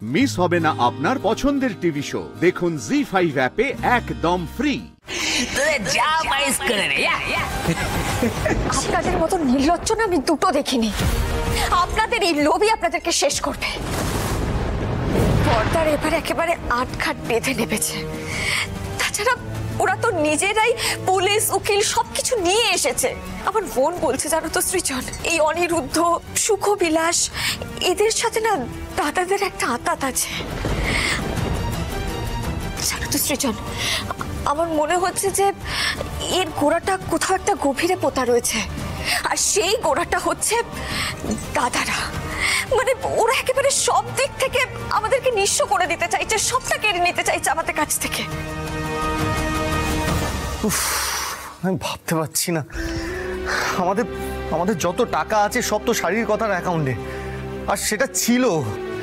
Miss হবে না আপনার পছন্দের টিভি শো। দেখুন জি5 অ্যাপে একদম ফ্রি। আপনাদের মতো নির্লজ্জ না আমি দুটো দেখিনি। আপনাদের এই লোভই আপনাদেরকে শেষ করবে। পর্দার এবারে একেবারে আটঘাট বেঁধে নেমেছে। তাছাড়া ওরা তো নিজেরাই পুলিশ উকিল সবকিছু নিয়ে এসেছে। আমার বোন বলছে জানো তো সৃজন, এই অনিরুদ্ধ সুখবিলাস এদের সাথে না দাদাদের একটা আঁতাত আছে। জানো তো সৃজন, আমার মনে হচ্ছে যে এর গোড়াটা কোথাও একটা গভীরে পোতা রয়েছে, আর সেই গোড়াটা হচ্ছে দাদারা। মানে ওরা একেবারে সব দিক থেকে আমাদেরকে নিঃস্ব করে দিতে চাইছে, সবটা কেড়ে নিতে চাইছে আমাদের কাছ থেকে। আমি ভাবতে পারছি না, আমাদের যত টাকা আছে সব তো শাড়ির কথার অ্যাকাউন্টে, আর সেটা ছিল।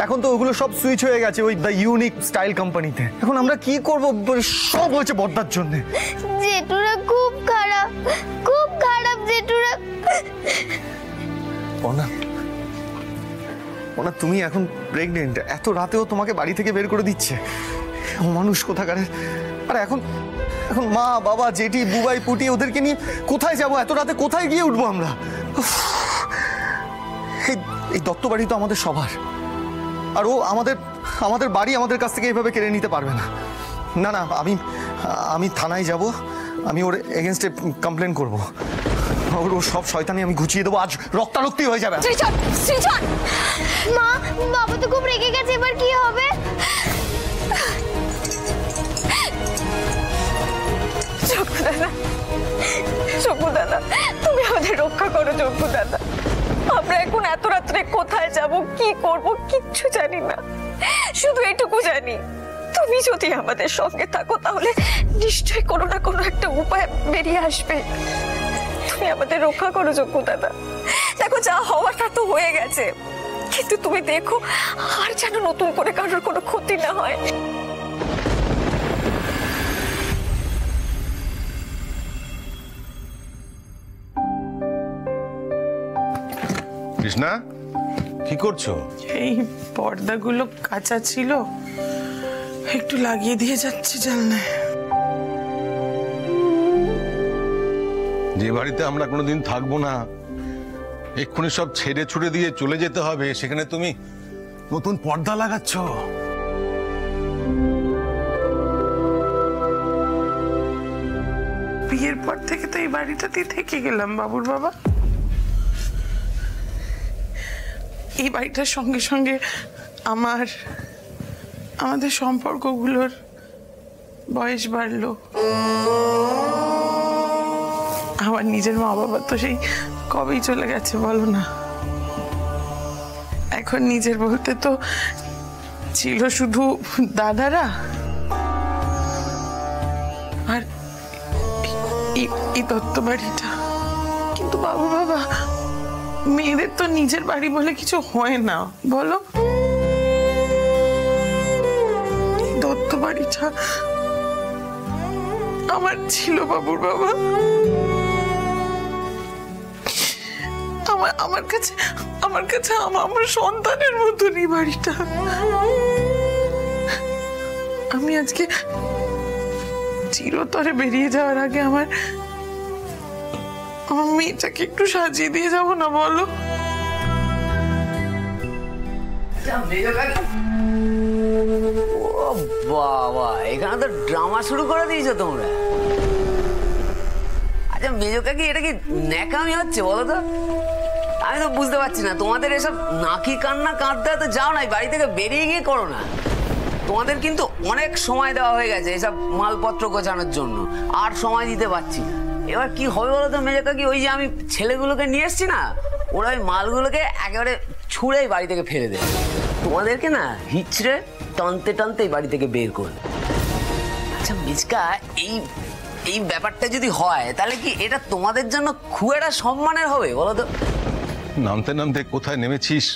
এখন তো ওগুলো সব সুইচ হয়ে গেছে ওই দ্য ইউনিক স্টাইল কোম্পানিতে। এখন আমরা কি করব? সব হয়েছে বর্দার জন্য। জেঠুরা খুব খারাপ, খুব খারাপ জেঠুরা। ওনা তুমি এখন প্রেগনেন্ট, এত রাতেও তোমাকে বাড়ি থেকে বের করে দিচ্ছে মানুষ কোথাকারের। আর এখন মা বাবা জেঠি বুবাই পুটি ওদেরকে নিয়ে কোথায় যাব? এত রাতে কোথায় গিয়ে উঠবো আমরা? এই দত্ত বাড়ি তো আমাদের সবার, আর ও আমাদের বাড়ি আমাদের কাছ থেকে এভাবে কেড়ে নিতে পারবে না। না না, আমি থানায় যাব, আমি ওর এগেনস্টে কমপ্লেন করবো। ওর সব শয়তানি আমি ঘুচিয়ে দেবো, আজ রক্তারক্তি হয়ে যাবে। মা, বাবা তো খুব রেগে গেছে, এবার কি হবে? চকু দাদা, তুমি আমাদের রক্ষা করো চকু দাদা। আমরা এখন এত রাত্রে কোথায় যাব, কি করব কিচ্ছু জানি না। শুধু এটুকু জানি, তুমি যদি আমাদের সঙ্গে থাকো তাহলে নিশ্চয়ই কোনো না কোনো একটা উপায় বেরিয়ে আসবে। তুমি আমাদের রক্ষা করো চকু দাদা। দেখো যা হওয়ার তা তো হয়ে গেছে, কিন্তু তুমি দেখো আর যেন নতুন করে কারোর কোনো ক্ষতি না হয়। কৃষ্ণা, কি করছো? এই পর্দাগুলো কাঁচা ছিল, একটু লাগিয়ে দিয়ে যাচ্ছি জানলায়। যে বাড়িতে আমরা কোনোদিন থাকবো না, এক্ষুনি সব ছেড়ে ছুড়ে দিয়ে চলে যেতে হবে, সেখানে তুমি নতুন পর্দা লাগাচ্ছ। বিয়ের পর থেকে তো এই বাড়িটাতেই থেকে গেলাম বাবুর বাবা। এই বাড়িটার সঙ্গে সঙ্গে আমাদের সম্পর্কগুলোর বয়স বাড়লো। আমার নিজের মা বাবা তো সেই কবেই চলে গেছে বলো না। এখন নিজের বলতে তো ছিল শুধু দাদারা, আর এই দত্ত বাড়িটা। কিন্তু বাবা, মেয়েদের তো নিজের বাড়ি বলে কিছু হয় না বলো। দত্ত বাড়িটা আমার ছিল বাবুর বাবা। আমার কাছে আমার সন্তানের মতনই বাড়িটা। আমি আজকে চিরতরে বেরিয়ে যাওয়ার আগে আমার মেয়েটাকে একটু সাজিয়ে দিয়ে যাব না বলো? ও বাবা, এখানে তো ড্রামা শুরু করে দিয়েছো তোমরা। আচ্ছা মেজো কাকি, এটা কি ন্যাকামি হচ্ছে বলো তো? আমি তো বুঝতে পারছি না। তোমাদের এসব নাকি কান্না কাঁদতে তো যাও না, বাড়ি থেকে বেরিয়ে গিয়ে করো না। তোমাদের কিন্তু অনেক সময় দেওয়া হয়ে গেছে এসব মালপত্র গোছানোর জন্য, আর সময় দিতে পারছি না। এবার কি হবে বলো তো মেজো কাকি? ওই যে আমি ছেলেগুলোকে নিয়ে এসছি না, ওরা ওই মালগুলোকে একেবারে ছুঁড়েই বাড়ি থেকে ফেলে দেবে। তোমাদেরকে না হিচড়ে টানতে টানতে এই বাড়ি থেকে বের করবে। আচ্ছা মিচকা, এই ব্যাপারটা যদি হয় তাহলে কি এটা তোমাদের জন্য খুব একটা সম্মানের হবে বলো তো? নামতে নামতে কোথায় নেমেছিস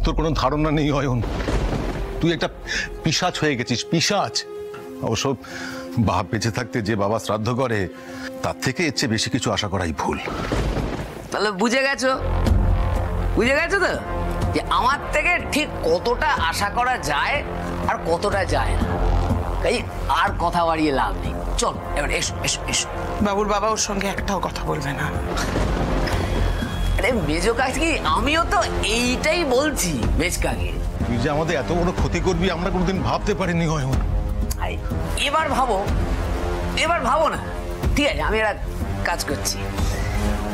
তোর কোনো ধারণা নেই অয়ন। তুই একটা পিশাচ হয়ে গেছিস, পিশাচ। অবশ্য বাপ বেঁচে থাকতে যে বাবা শ্রাদ্ধ করে, তার থেকে এর চেয়ে বেশি কিছু আশা করাই ভুল। তাহলে বুঝে গেছো তো? যে আমার থেকে ঠিক কতটা আশা করা যায় আর কতটা যায় না। তাই আর কথা বাড়িয়ে লাভ নেই, চল এবার এসো এসো এসো। বাবুর বাবা ওর সঙ্গে একটাও কথা বলবে না। আরে মেজো কাকি, আমিও তো এইটাই বলছি মেজকাকে। তুই যে আমাদের এত বড় ক্ষতি করবি আমরা কোনোদিন ভাবতে পারিনি অয়ন। এবার ভাবো না। ঠিক আছে, আমি একটা কাজ করছি,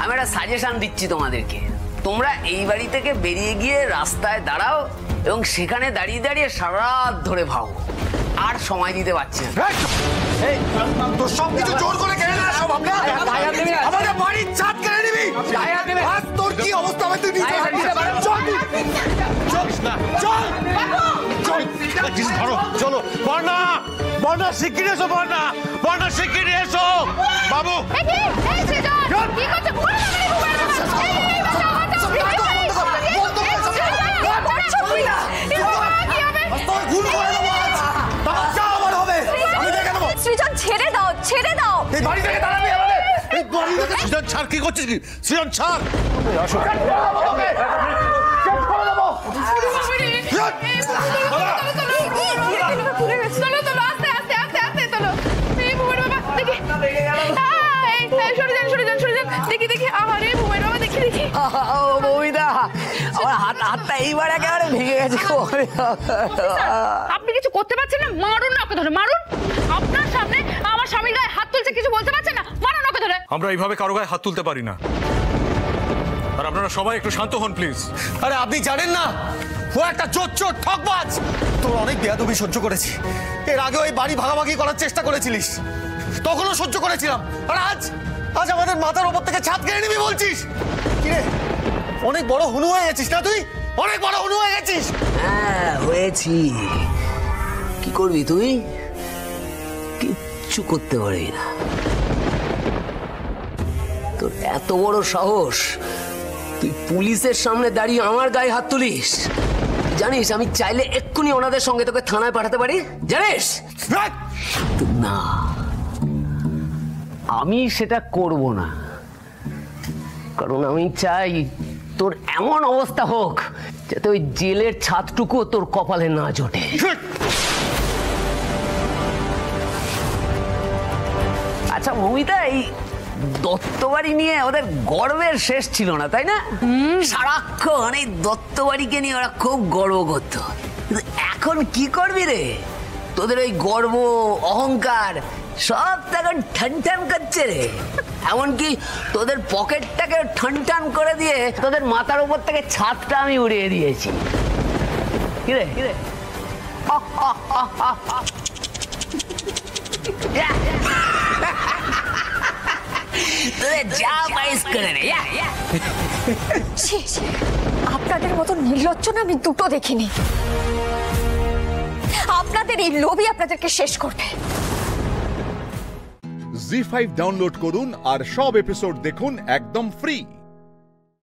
আমি একটা সাজেশন দিচ্ছি তোমাদেরকে। তোমরা এই বাড়ি থেকে বেরিয়ে গিয়ে রাস্তায় দাঁড়াও এবং সেখানে দাঁড়িয়ে দাঁড়িয়ে সারা রাত ধরে ভাবো। আর সময় দিতে পারছি না। তোর সবকিছু জোর করে কেড়ে না সব আমরা আমাদের বাড়ির ছাদ কেড়ে নিবি। আজ তোর কি অবস্থা হবে তুই নিজে ধরো চলো। বর্ণা, বর্ণা শিগগিরি এসো, বর্ণা শিগগিরি এসো। বাবু সৃজন, ছেড়ে দাও, ছেড়ে দাও। এই বাড়ি থেকে দাঁড়াবি আমাদের, এই বাড়ি থেকে। সৃজন ছাড়, কি করছিস কি? সৃজন ছাড়। হাতটা এইবার একেবারে ভেঙে গেছে। আপনি কিছু করতে পারছেন না? মারুন না ওকে ধরে, মারুন। আপনার সামনে আমার স্বামীর গায়ে হাত তুলছে, কিছু বলতে পারছেন না? মারুন ওকে ধরে। আমরা এইভাবে কারো গায়ে হাত তুলতে পারি না, আর আপনারা সবাই একটু শান্ত হন প্লিজ। আরে আপনি জানেন না ও একটা চোর ঠকবাজ। তোর অনেক বেয়াদবি সহ্য করেছি। এর আগে ওই বাড়ি ভাগাভাগি করার চেষ্টা করেছিলিস, তখনও সহ্য করেছিলাম। আর আজ আমাদের মাথার উপর থেকে ছাদ কেড়ে নিবি বলছিস? কিরে, অনেক বড় হুনু হয়ে গেছিস না তুই? অনেক বড় হুনু হয়ে গেছিস। হ্যাঁ হয়েছি। কি করবি তুই? কিচ্ছু করতে পারবি না। তোর এত বড় সাহস, তুই পুলিশের সামনে দাঁড়িয়ে আমার গায়ে হাত তুলিস? জানিস আমি চাইলে এক্ষুনি ওনাদের সঙ্গে তোকে থানায় পাঠাতে পারি, জানিস? না, আমি সেটা করব না, কারণ আমি চাই তোর এমন অবস্থা হোক যাতে ওই জেলের ছাদটুকু তোর কপালে না জোটে। আচ্ছা মমিতা, এই দত্তবাড়ি নিয়ে ওদের গর্বের শেষ ছিল না, তাই না? সারাক্ষণ এই দত্তবাড়িকে নিয়ে ওরা খুব গর্ব করত। কিন্তু এখন কি করবি রে? তোদের ওই গর্ব অহংকার সব তখন ঠান ঠান করছে রে। এমনকি তোদের পকেটটাকে ঠান ঠান করে দিয়ে তোদের মাথার উপর থেকে ছাদটা আমি উড়িয়ে দিয়েছি। কি রে কি রে? তোদের যা পাইস করে রে। আপনাদের মতো নির্লজ্জ না আমি দুটো দেখিনি। আপনাদের এই লোভই আপনাদেরকে শেষ করবে। জি5 ডাউনলোড করুন আর সব এপিসোড দেখুন একদম ফ্রি।